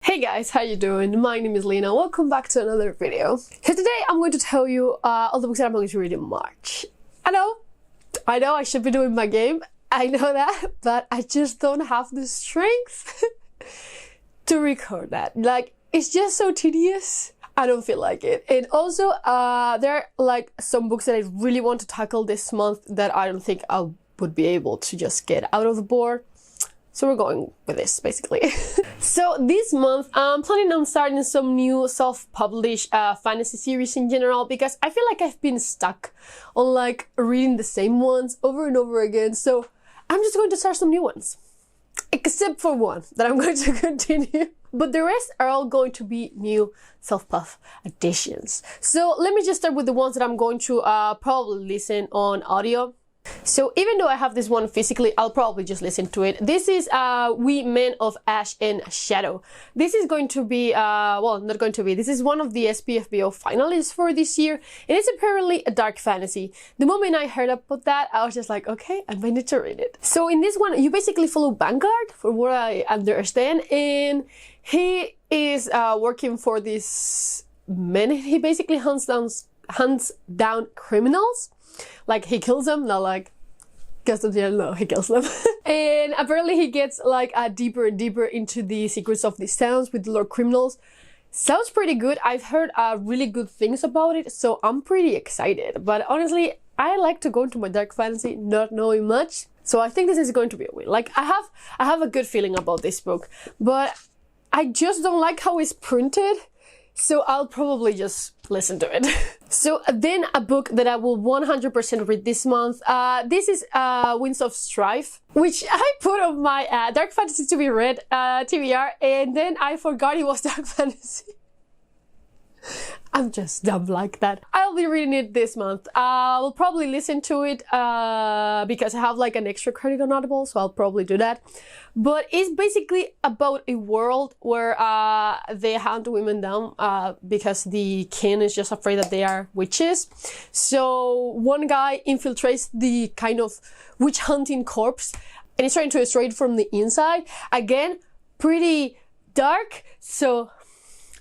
Hey guys, how you doing? My name is Lena. Welcome back to another video. So today I'm going to tell you all the books that I'm going to read in March. I know I should be doing my game. I know that, but I just don't have the strength to record that. Like, it's just so tedious. I don't feel like it. And also, there are like some books that I really want to tackle this month that I don't think I would be able to just get out of the board. So we're going with this, basically. So this month, I'm planning on starting some new self-published fantasy series in general, because I feel like I've been stuck on like reading the same ones over and over again. So I'm just going to start some new ones. Except for one that I'm going to continue. But the rest are all going to be new self-pub additions. So let me just start with the ones that I'm going to probably listen on audio. So even though I have this one physically, I'll probably just listen to it. This is We Men of Ash and Shadow. This is going to be, well, not going to be, this is one of the SPFBO finalists for this year, and it's apparently a dark fantasy. The moment I heard about that, I was just like, okay, I might need to read it. So in this one, you basically follow Vanguard, from what I understand, and he is working for this man. He basically hunts down criminals. Like, he kills them, not like custodial, no, he kills them. And apparently he gets like deeper and deeper into the secrets of these towns with the Lord criminals. Sounds pretty good. I've heard really good things about it, so I'm pretty excited. But honestly, I like to go into my dark fantasy not knowing much, so I think this is going to be a win. Like, I have a good feeling about this book, but I just don't like how it's printed. So I'll probably just listen to it. So then a book that I will 100% read this month. This is Winds of Strife, which I put on my Dark Fantasy to be read TBR, and then I forgot it was Dark Fantasy. I'm just dumb like that. I'll be reading it this month. I'll probably listen to it because I have like an extra credit on Audible, so I'll probably do that. But it's basically about a world where they hunt women down because the king is just afraid that they are witches. So one guy infiltrates the kind of witch hunting corpse and he's trying to destroy it from the inside. Again, pretty dark, so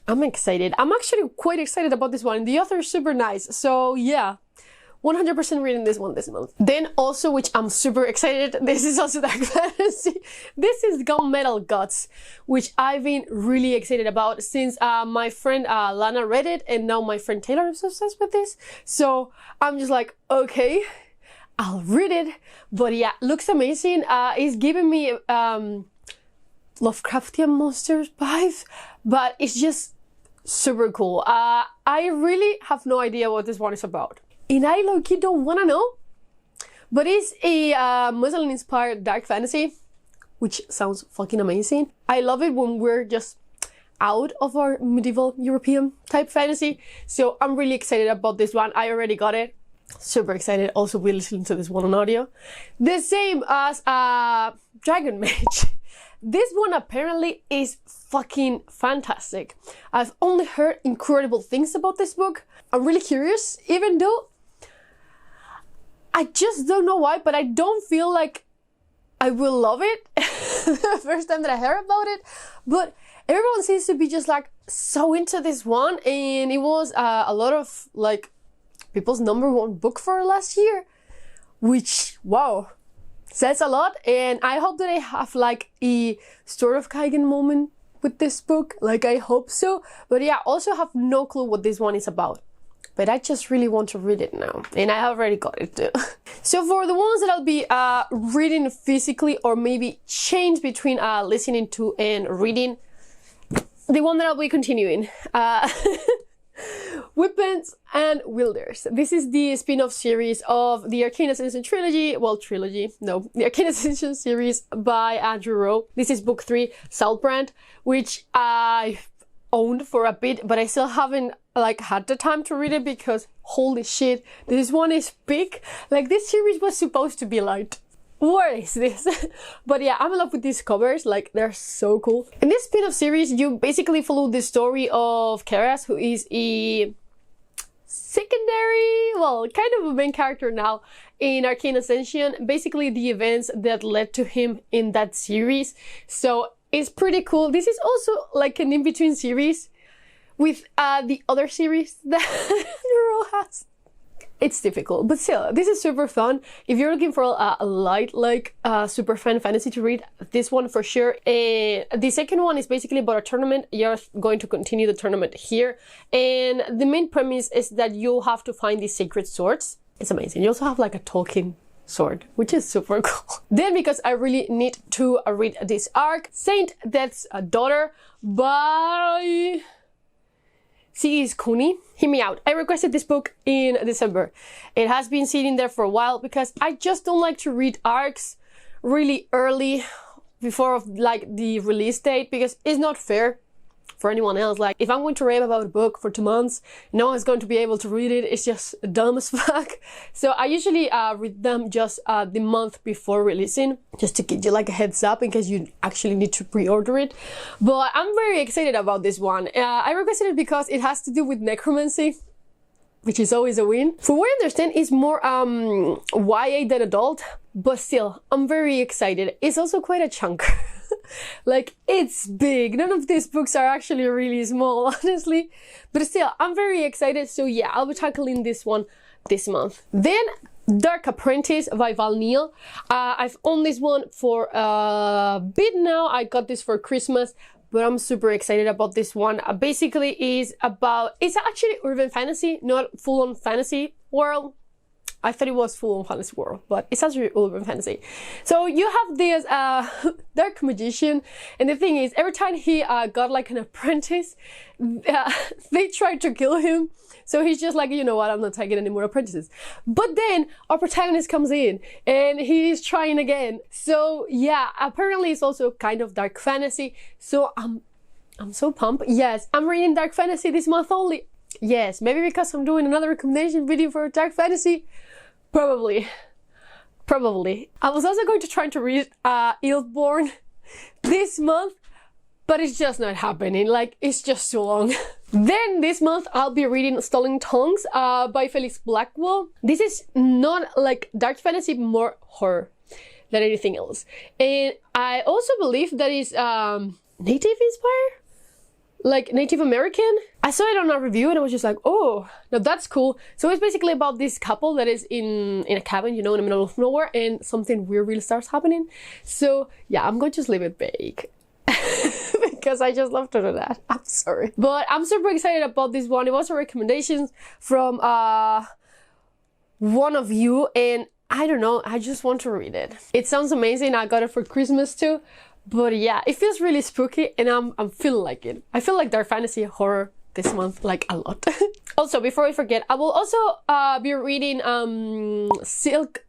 I'm excited. I'm actually quite excited about this one. The author is super nice. So yeah, 100% reading this one this month. Then also, which I'm super excited, this is also dark fantasy. This is Gunmetal Gods, which I've been really excited about since my friend Lena read it, and now my friend Taylor is obsessed with this. So I'm just like, okay, I'll read it. But yeah, looks amazing. It's giving me Lovecraftian monsters vibes, but it's just super cool. I really have no idea what this one is about, and I low-key don't want to know, but it's a Muslim-inspired dark fantasy, which sounds fucking amazing. I love it when we're just out of our medieval European type fantasy, so I'm really excited about this one. I already got it. Super excited. Also, we're listening to this one on audio. The same as Dragon Mage. This one apparently is fucking fantastic. I've only heard incredible things about this book. I'm really curious, even though I just don't know why, but I don't feel like I will love it the first time that I heard about it. But everyone seems to be just like so into this one, and it was a lot of like people's #1 book for last year, which, wow, says a lot. And I hope that I have like a Sword of Kaigen moment with this book. Like, I hope so. But yeah, also have no clue what this one is about. But I just really want to read it now. And I already got it too. So for the ones that I'll be reading physically, or maybe change between listening to and reading, the one that I'll be continuing. Weapons and Wielders. This is the spin-off series of the Arcane Ascension trilogy. Well, the Arcane Ascension series by Andrew Rowe. This is book 3, Soulbrand, which I owned for a bit, but I still haven't like had the time to read it because holy shit, this one is big. Like, this series was supposed to be light. What is this? But yeah, I'm in love with these covers. Like, they're so cool. In this spin-off series, you basically follow the story of Keras, who is a secondary, well, kind of a main character now in Arcane Ascension. Basically the events that led to him in that series. So is pretty cool. This is also like an in-between series with the other series that Euro has. It's difficult, but still, this is super fun. If you're looking for a light, like super fun fantasy to read, this one for sure. The second one is basically about a tournament. You're going to continue the tournament here, and the main premise is that you have to find these sacred swords. It's amazing. You also have like a talking sword, which is super cool. Then, because I really need to read this arc, Saint Death's Daughter by C.S. Cooney. Hear me out. I requested this book in December. It has been sitting there for a while because I just don't like to read arcs really early before like the release date, because it's not fair for anyone else. Like, if I'm going to rave about a book for 2 months, no one's going to be able to read it. It's just dumb as fuck. So I usually read them just the month before releasing, just to give you like a heads up in case you actually need to pre-order it. But I'm very excited about this one. I requested it because it has to do with necromancy, which is always a win. For what I understand, it's more YA than adult, but still, I'm very excited. It's also quite a chunk. Like, it's big. None of these books are actually really small, honestly. But still, I'm very excited. So yeah, I'll be tackling this one this month. Then, Dark Apprentice by Valniel. I've owned this one for a bit now. I got this for Christmas, but I'm super excited about this one. Basically, it's actually urban fantasy, not full-on fantasy world. I thought it was full-on fantasy world, but it's actually urban fantasy. So you have this dark magician, and the thing is, every time he got like an apprentice, they tried to kill him. So he's just like, you know what, I'm not taking any more apprentices. But then our protagonist comes in and he's trying again. So yeah, apparently it's also kind of dark fantasy. So I'm so pumped. Yes, I'm reading dark fantasy this month only. Yes, maybe because I'm doing another recommendation video for dark fantasy. Probably. I was also going to try to read Earthborn this month, but it's just not happening. Like, it's just too long. Then this month I'll be reading Stolen Tongues by Felix Blackwell. This is not like dark fantasy, more horror than anything else. And I also believe that is native inspired, like Native American. I saw it on a review and I was just like, oh, now that's cool. So it's basically about this couple that is in a cabin, you know, in the middle of nowhere, and something weird really starts happening. So yeah, I'm going to just leave it vague. Because I just love to do that. I'm sorry. But I'm super excited about this one. It was a recommendation from one of you, and I don't know, I just want to read it. It sounds amazing. I got it for Christmas too. But yeah, it feels really spooky and I'm feeling like it. I feel like dark fantasy horror this month, like, a lot. Also, before I forget, I will also be reading Silk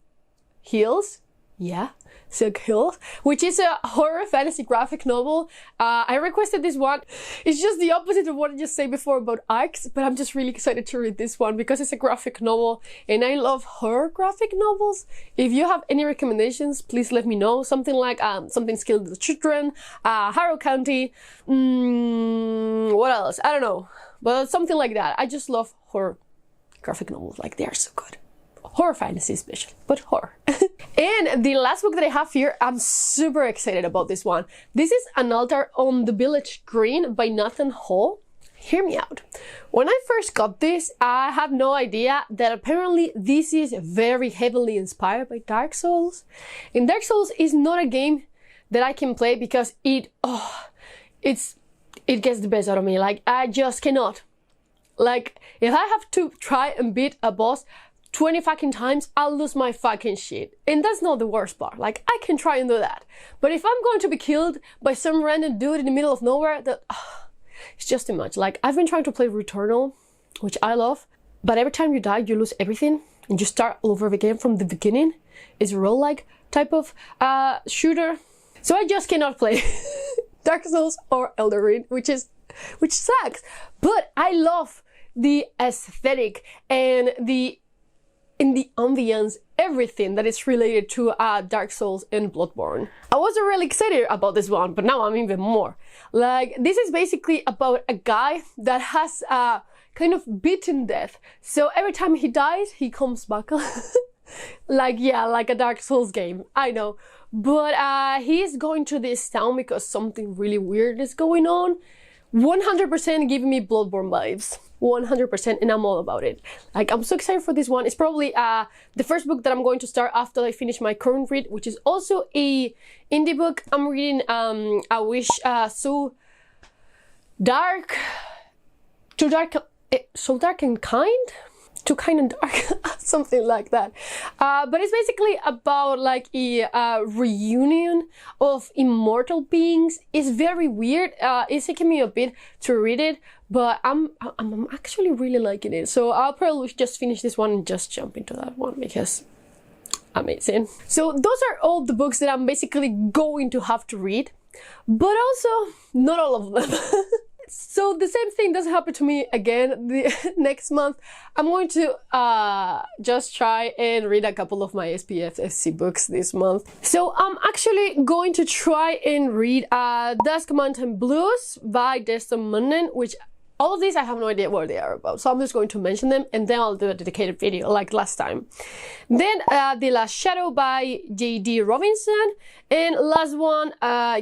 Hills. Yeah, Silk Hills, which is a horror fantasy graphic novel. I requested this one. It's just the opposite of what I just said before about arcs, but I'm just really excited to read this one because it's a graphic novel and I love horror graphic novels. If you have any recommendations, please let me know. Something like something Skilled with Children, Harrow County, what else? I don't know, but something like that. I just love horror graphic novels. Like, they are so good. Horror fantasy especially, but horror. And the last book that I have here, I'm super excited about this one. This is An Altar on the Village Green by Nathan Hall. Hear me out. When I first got this, I had no idea that apparently this is very heavily inspired by Dark Souls. And Dark Souls is not a game that I can play because it gets the best out of me. Like, I just cannot. Like, if I have to try and beat a boss 20 fucking times, I'll lose my fucking shit. And that's not the worst part. Like, I can try and do that. But if I'm going to be killed by some random dude in the middle of nowhere, it's just too much. Like, I've been trying to play Returnal, which I love, but every time you die, you lose everything and you start all over again from the beginning. It's a roguelike type of shooter. So I just cannot play Dark Souls or Elden Ring, which sucks. But I love the aesthetic and the ambience, everything that is related to Dark Souls and Bloodborne. I wasn't really excited about this one, but now I'm even more. Like, this is basically about a guy that has kind of beaten death. So every time he dies, he comes back. Like, yeah, like a Dark Souls game, I know. but he's going to this town because something really weird is going on. 100% giving me Bloodborne vibes. 100%, and I'm all about it. Like, I'm so excited for this one. It's probably the first book that I'm going to start after I finish my current read, which is also a indie book. I'm reading I Wish So Dark, So Dark and Kind? Too Kind and Dark, something like that. But it's basically about like a reunion of immortal beings. It's very weird. It's taking me a bit to read it, but I'm actually really liking it. So I'll probably just finish this one and just jump into that one because amazing. So those are all the books that I'm basically going to have to read, but also not all of them. So the same thing doesn't happen to me again the next month. I'm going to just try and read a couple of my SPFSC books this month. So I'm actually going to try and read Dusk Mountain Blues by Deston Munden, which all of these I have no idea what they are about. So I'm just going to mention them and then I'll do a dedicated video like last time. Then The Last Shadow by J.D. Robinson. And last one,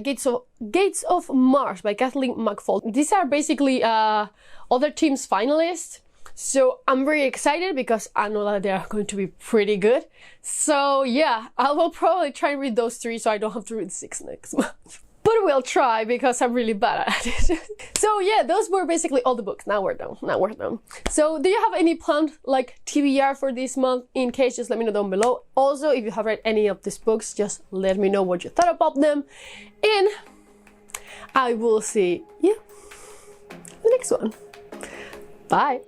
Gates of Mars by Kathleen McFall. These are basically other teams' finalists. So I'm very excited because I know that they are going to be pretty good. So yeah, I will probably try and read those 3 so I don't have to read 6 next month. But we'll try because I'm really bad at it. So yeah, those were basically all the books. Now we're done. So do you have any planned like TBR for this month? In case, just let me know down below. Also, if you have read any of these books, just let me know what you thought about them. And I will see you in the next one. Bye.